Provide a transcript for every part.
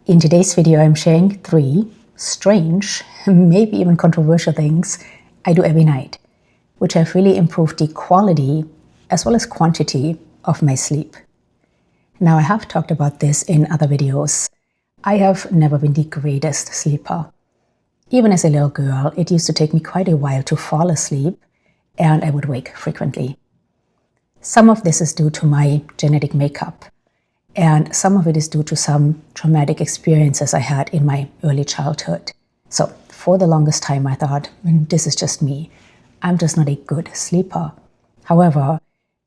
In today's video, I'm sharing 3 strange, maybe even controversial things I do every night, which have really improved the quality as well as quantity of my sleep. Now, I have talked about this in other videos. I have never been the greatest sleeper. Even as a little girl, it used to take me quite a while to fall asleep, and I would wake frequently. Some of this is due to my genetic makeup, and some of it is due to some traumatic experiences I had in my early childhood. So for the longest time, I thought, this is just me. I'm just not a good sleeper. However,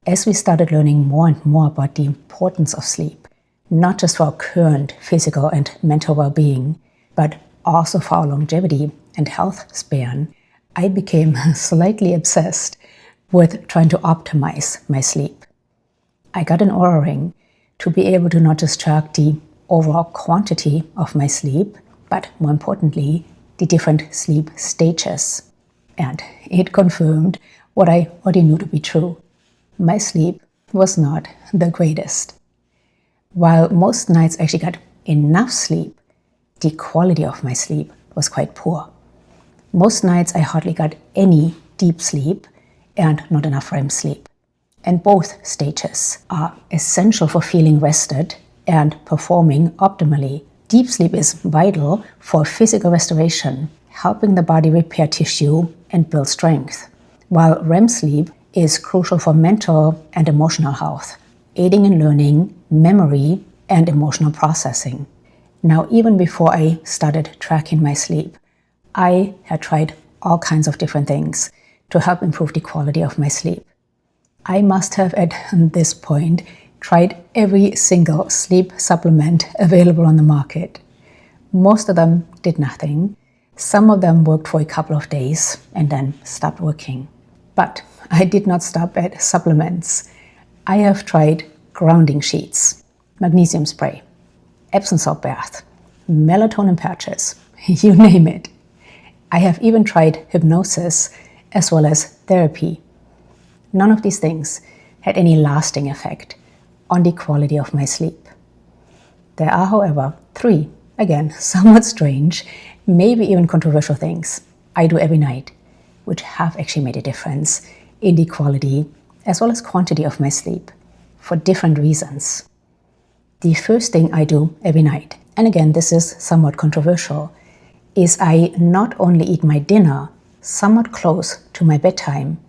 as we started learning more and more about the importance of sleep, not just for our current physical and mental well-being, but also for our longevity and health span, I became slightly obsessed with trying to optimize my sleep. I got an Oura Ring to be able to not just track the overall quantity of my sleep, but more importantly, the different sleep stages. And it confirmed what I already knew to be true. My sleep was not the greatest. While most nights I actually got enough sleep, the quality of my sleep was quite poor. Most nights I hardly got any deep sleep and not enough REM sleep. And both stages are essential for feeling rested and performing optimally. Deep sleep is vital for physical restoration, helping the body repair tissue and build strength, while REM sleep is crucial for mental and emotional health, aiding in learning, memory, and emotional processing. Now, even before I started tracking my sleep, I had tried all kinds of different things to help improve the quality of my sleep. I must have at this point tried every single sleep supplement available on the market. Most of them did nothing. Some of them worked for a couple of days and then stopped working. But I did not stop at supplements. I have tried grounding sheets, magnesium spray, Epsom salt bath, melatonin patches, you name it. I have even tried hypnosis as well as therapy. None of these things had any lasting effect on the quality of my sleep. There are, however, 3, again, somewhat strange, maybe even controversial things I do every night, which have actually made a difference in the quality as well as quantity of my sleep for different reasons. The first thing I do every night, and again, this is somewhat controversial, is I not only eat my dinner somewhat close to my bedtime,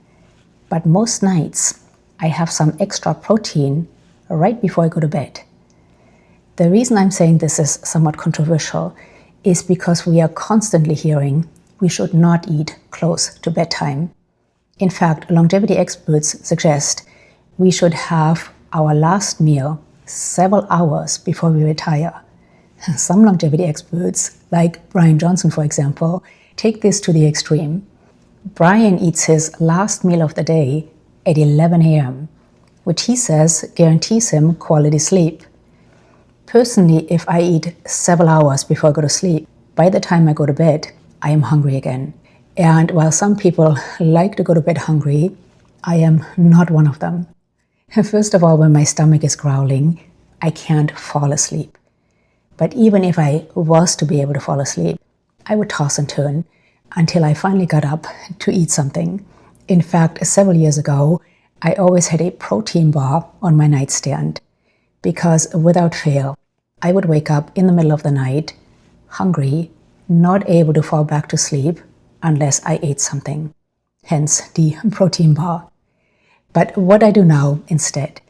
but most nights I have some extra protein right before I go to bed. The reason I'm saying this is somewhat controversial is because we are constantly hearing we should not eat close to bedtime. In fact, longevity experts suggest we should have our last meal several hours before we retire. Some longevity experts, like Brian Johnson, for example, take this to the extreme. Brian eats his last meal of the day at 11 a.m., which he says guarantees him quality sleep. Personally, if I eat several hours before I go to sleep, by the time I go to bed, I am hungry again. And while some people like to go to bed hungry, I am not one of them. First of all, when my stomach is growling, I can't fall asleep. But even if I was to be able to fall asleep, I would toss and turn until I finally got up to eat something. In fact, several years ago, I always had a protein bar on my nightstand because without fail, I would wake up in the middle of the night, hungry, not able to fall back to sleep unless I ate something, hence the protein bar. But what I do now instead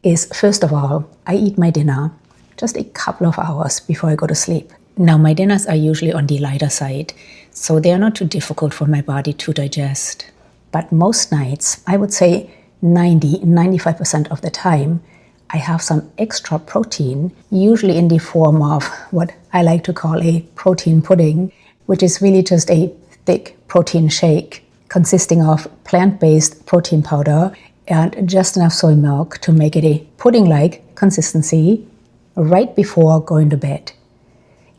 is, first of all, I eat my dinner just a couple of hours before I go to sleep. Now, my dinners are usually on the lighter side, so they are not too difficult for my body to digest. But most nights, I would say 90–95% of the time, I have some extra protein, usually in the form of what I like to call a protein pudding, which is really just a thick protein shake consisting of plant-based protein powder and just enough soy milk to make it a pudding-like consistency right before going to bed.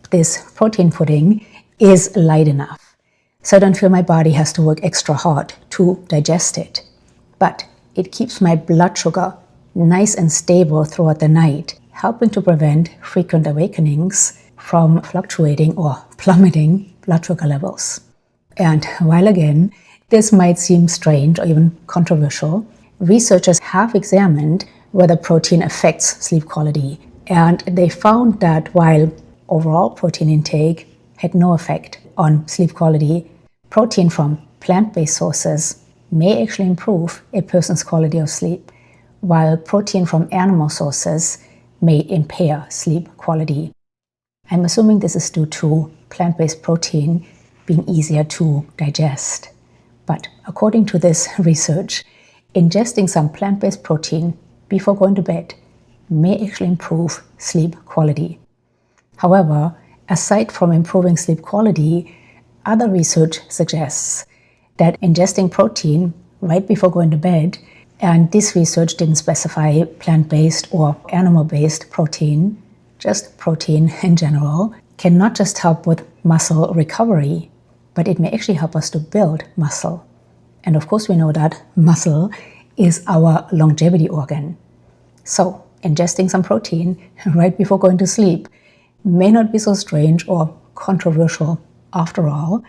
This protein pudding is light enough, so I don't feel my body has to work extra hard to digest it. But it keeps my blood sugar nice and stable throughout the night, helping to prevent frequent awakenings from fluctuating or plummeting blood sugar levels. And while again, this might seem strange or even controversial, researchers have examined whether protein affects sleep quality. And they found that while overall protein intake had no effect on sleep quality, protein from plant-based sources may actually improve a person's quality of sleep, while protein from animal sources may impair sleep quality. I'm assuming this is due to plant-based protein being easier to digest. But according to this research, ingesting some plant-based protein before going to bed may actually improve sleep quality. However, aside from improving sleep quality, other research suggests that ingesting protein right before going to bed, and this research didn't specify plant-based or animal-based protein, just protein in general, can not just help with muscle recovery, but it may actually help us to build muscle. And of course we know that muscle is our longevity organ. So ingesting some protein right before going to sleep may not be so strange or controversial after all,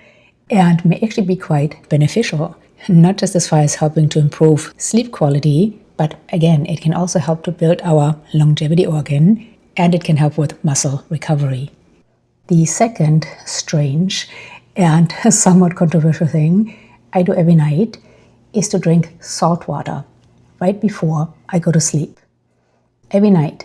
and may actually be quite beneficial, not just as far as helping to improve sleep quality, but again, it can also help to build our longevity organ, and it can help with muscle recovery. The second strange and somewhat controversial thing I do every night is to drink salt water right before I go to sleep. Every night,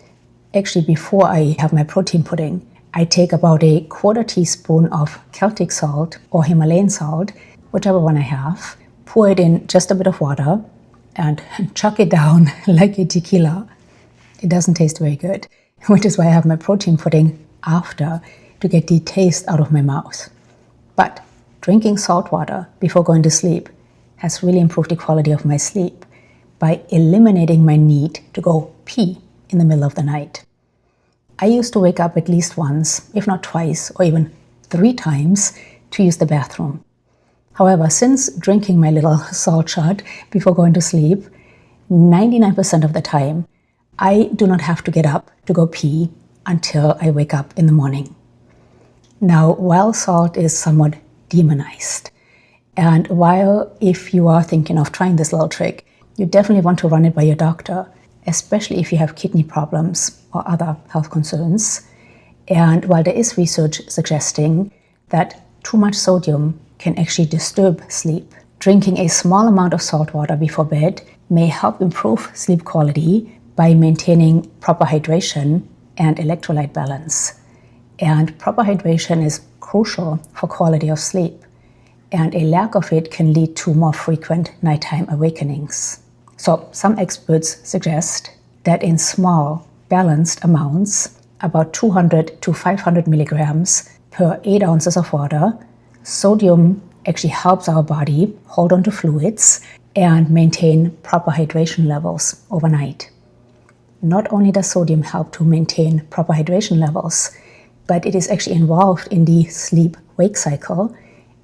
actually before I have my protein pudding, I take about a quarter teaspoon of Celtic salt or Himalayan salt, whichever one I have, pour it in just a bit of water and chuck it down like a tequila. It doesn't taste very good, which is why I have my protein pudding after to get the taste out of my mouth. But drinking salt water before going to sleep has really improved the quality of my sleep by eliminating my need to go pee in the middle of the night. I used to wake up at least once, if not twice, or even 3 times to use the bathroom. However, since drinking my little salt shot before going to sleep, 99% of the time, I do not have to get up to go pee until I wake up in the morning. Now, while salt is somewhat demonized, and while if you are thinking of trying this little trick, you definitely want to run it by your doctor, especially if you have kidney problems or other health concerns. And while there is research suggesting that too much sodium can actually disturb sleep, drinking a small amount of salt water before bed may help improve sleep quality by maintaining proper hydration and electrolyte balance. And proper hydration is crucial for quality of sleep, and a lack of it can lead to more frequent nighttime awakenings. So some experts suggest that in small, balanced amounts, about 200 to 500 milligrams per 8 ounces of water, sodium actually helps our body hold on to fluids and maintain proper hydration levels overnight. Not only does sodium help to maintain proper hydration levels, but it is actually involved in the sleep-wake cycle,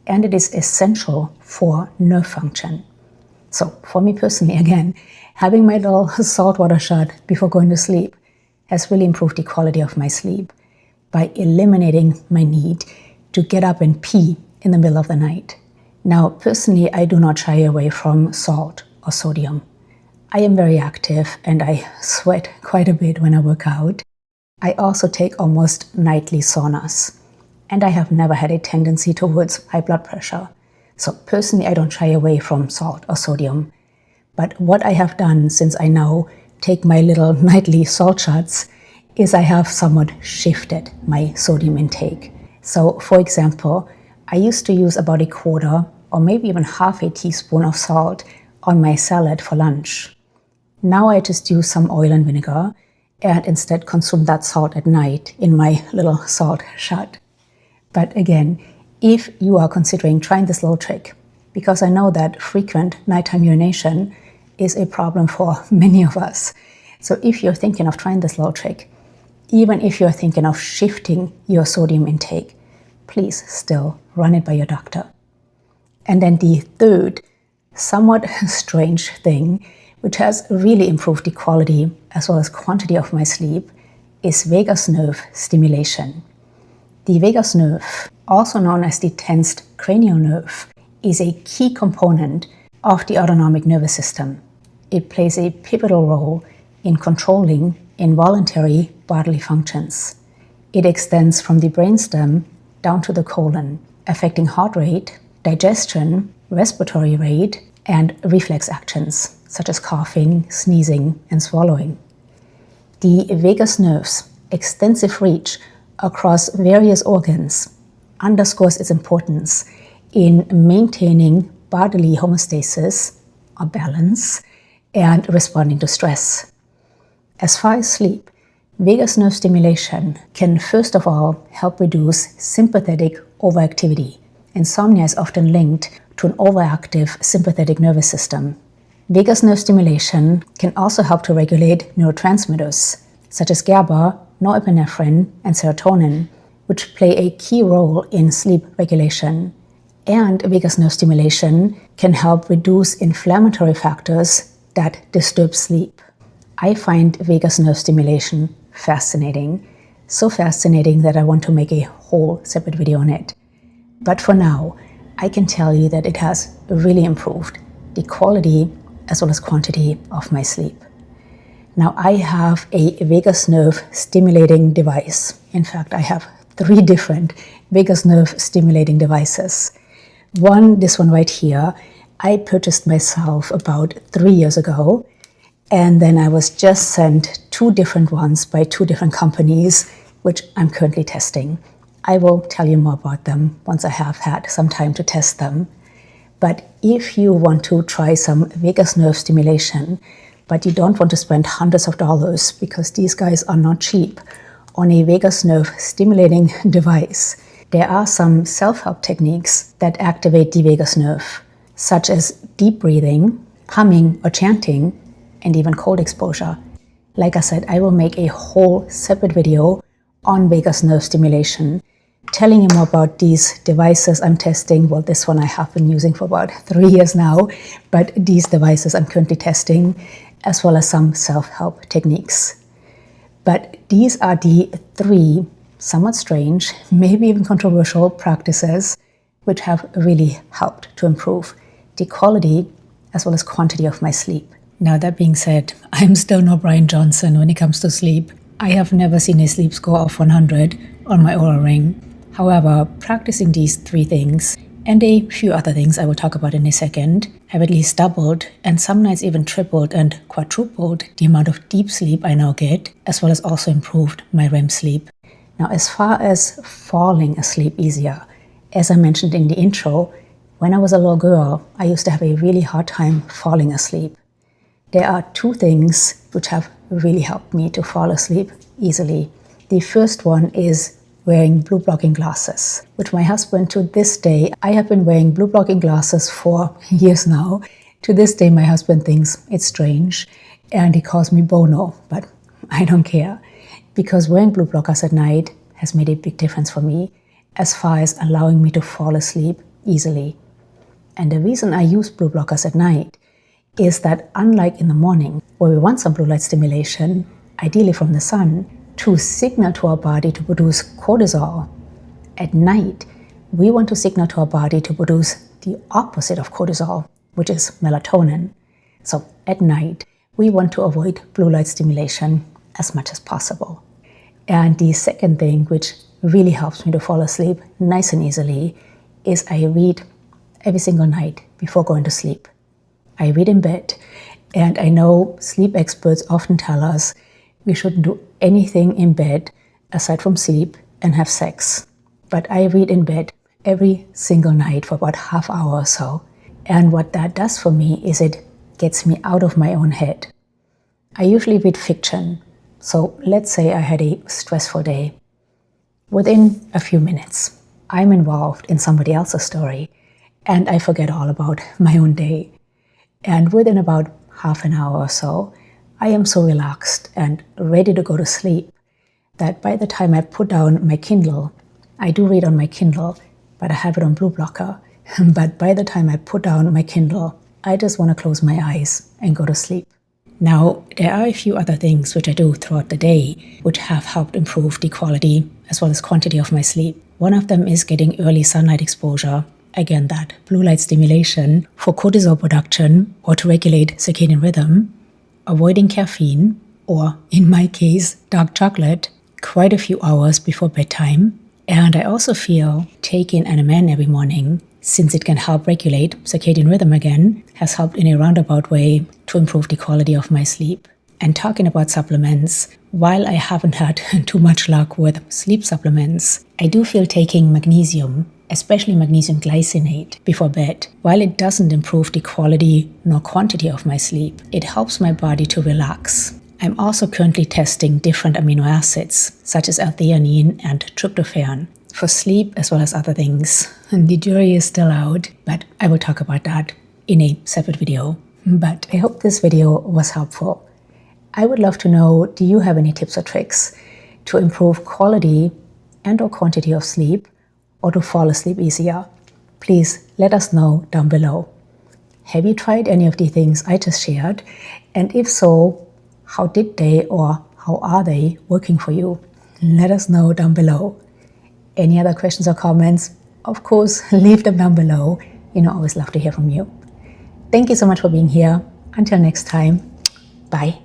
and it is essential for nerve function. So for me personally, again, having my little saltwater shot before going to sleep has really improved the quality of my sleep by eliminating my need to get up and pee in the middle of the night. Now, personally, I do not shy away from salt or sodium. I am very active and I sweat quite a bit when I work out. I also take almost nightly saunas, and I have never had a tendency towards high blood pressure. So personally, I don't shy away from salt or sodium. But what I have done since I now take my little nightly salt shots is I have somewhat shifted my sodium intake. So for example, I used to use about a quarter or maybe even half a teaspoon of salt on my salad for lunch. Now I just use some oil and vinegar and instead consume that salt at night in my little salt shot. But again, if you are considering trying this little trick, because I know that frequent nighttime urination is a problem for many of us. So if you're thinking of trying this little trick, even if you're thinking of shifting your sodium intake, please still run it by your doctor. And then the third, somewhat strange thing, which has really improved the quality as well as quantity of my sleep, is vagus nerve stimulation. The vagus nerve, also known as the tensed cranial nerve, is a key component of the autonomic nervous system. It plays a pivotal role in controlling involuntary bodily functions. It extends from the brainstem down to the colon, affecting heart rate, digestion, respiratory rate, and reflex actions, such as coughing, sneezing, and swallowing. The vagus nerve's extensive reach across various organs underscores its importance in maintaining bodily homeostasis, or balance, and responding to stress. As far as sleep, vagus nerve stimulation can first of all help reduce sympathetic overactivity. Insomnia is often linked to an overactive sympathetic nervous system. Vagus nerve stimulation can also help to regulate neurotransmitters such as GABA, norepinephrine, and serotonin, which play a key role in sleep regulation. And vagus nerve stimulation can help reduce inflammatory factors that disturb sleep. I find vagus nerve stimulation fascinating, so fascinating that I want to make a whole separate video on it. But for now, I can tell you that it has really improved the quality as well as quantity of my sleep. Now, I have a vagus nerve stimulating device. In fact, I have 3 different vagus nerve stimulating devices. This one right here, I purchased myself about 3 years ago, and then I was just sent 2 different ones by 2 different companies, which I'm currently testing. I will tell you more about them once I have had some time to test them. But if you want to try some vagus nerve stimulation, but you don't want to spend hundreds of dollars, because these guys are not cheap, on a vagus nerve stimulating device, there are some self-help techniques that activate the vagus nerve, such as deep breathing, humming or chanting, and even cold exposure. Like I said, I will make a whole separate video on vagus nerve stimulation, telling you more about these devices I'm testing. Well, this one I have been using for about 3 years now, but these devices I'm currently testing, as well as some self-help techniques. But these are the 3 somewhat strange, maybe even controversial practices which have really helped to improve the quality as well as quantity of my sleep. Now, that being said, I'm still no Brian Johnson when it comes to sleep. I have never seen a sleep score of 100 on my Oura Ring. However, practicing these 3 things and a few other things I will talk about in a second have at least doubled, and some nights even tripled and quadrupled the amount of deep sleep I now get, as well as also improved my REM sleep. Now, as far as falling asleep easier, as I mentioned in the intro, when I was a little girl, I used to have a really hard time falling asleep. There are 2 things which have really helped me to fall asleep easily. The first one is wearing blue blocking glasses, which my husband, to this day, I have been wearing blue blocking glasses for years now. To this day, my husband thinks it's strange and he calls me Bono, but I don't care, because wearing blue blockers at night has made a big difference for me as far as allowing me to fall asleep easily. And the reason I use blue blockers at night is that, unlike in the morning, where we want some blue light stimulation, ideally from the sun, to signal to our body to produce cortisol, at night we want to signal to our body to produce the opposite of cortisol, which is melatonin. So at night we want to avoid blue light stimulation as much as possible. And the second thing which really helps me to fall asleep nice and easily is I read every single night before going to sleep. I read in bed, and I know sleep experts often tell us we shouldn't do anything in bed aside from sleep and have sex. But I read in bed every single night for about half hour or so. And what that does for me is it gets me out of my own head. I usually read fiction. So let's say I had a stressful day. Within a few minutes, I'm involved in somebody else's story and I forget all about my own day. And within about half an hour or so, I am so relaxed and ready to go to sleep that by the time I put down my Kindle, I do read on my Kindle, but I have it on blue blocker. But by the time I put down my Kindle, I just want to close my eyes and go to sleep. Now, there are a few other things which I do throughout the day which have helped improve the quality as well as quantity of my sleep. One of them is getting early sunlight exposure. Again, that blue light stimulation for cortisol production or to regulate circadian rhythm, avoiding caffeine, or in my case, dark chocolate, quite a few hours before bedtime. And I also feel taking NMN every morning, since it can help regulate circadian rhythm again, has helped in a roundabout way to improve the quality of my sleep. And talking about supplements, while I haven't had too much luck with sleep supplements, I do feel taking magnesium, especially magnesium glycinate, before bed. While it doesn't improve the quality nor quantity of my sleep, it helps my body to relax. I'm also currently testing different amino acids, such as L-theanine and tryptophan, for sleep as well as other things. And the jury is still out, but I will talk about that in a separate video. But I hope this video was helpful. I would love to know, do you have any tips or tricks to improve quality and or quantity of sleep, or to fall asleep easier? Please let us know down below. Have you tried any of the things I just shared? And if so, how did they or how are they working for you? Let us know down below. Any other questions or comments? Of course, leave them down below. I always love to hear from you. Thank you so much for being here. Until next time, bye.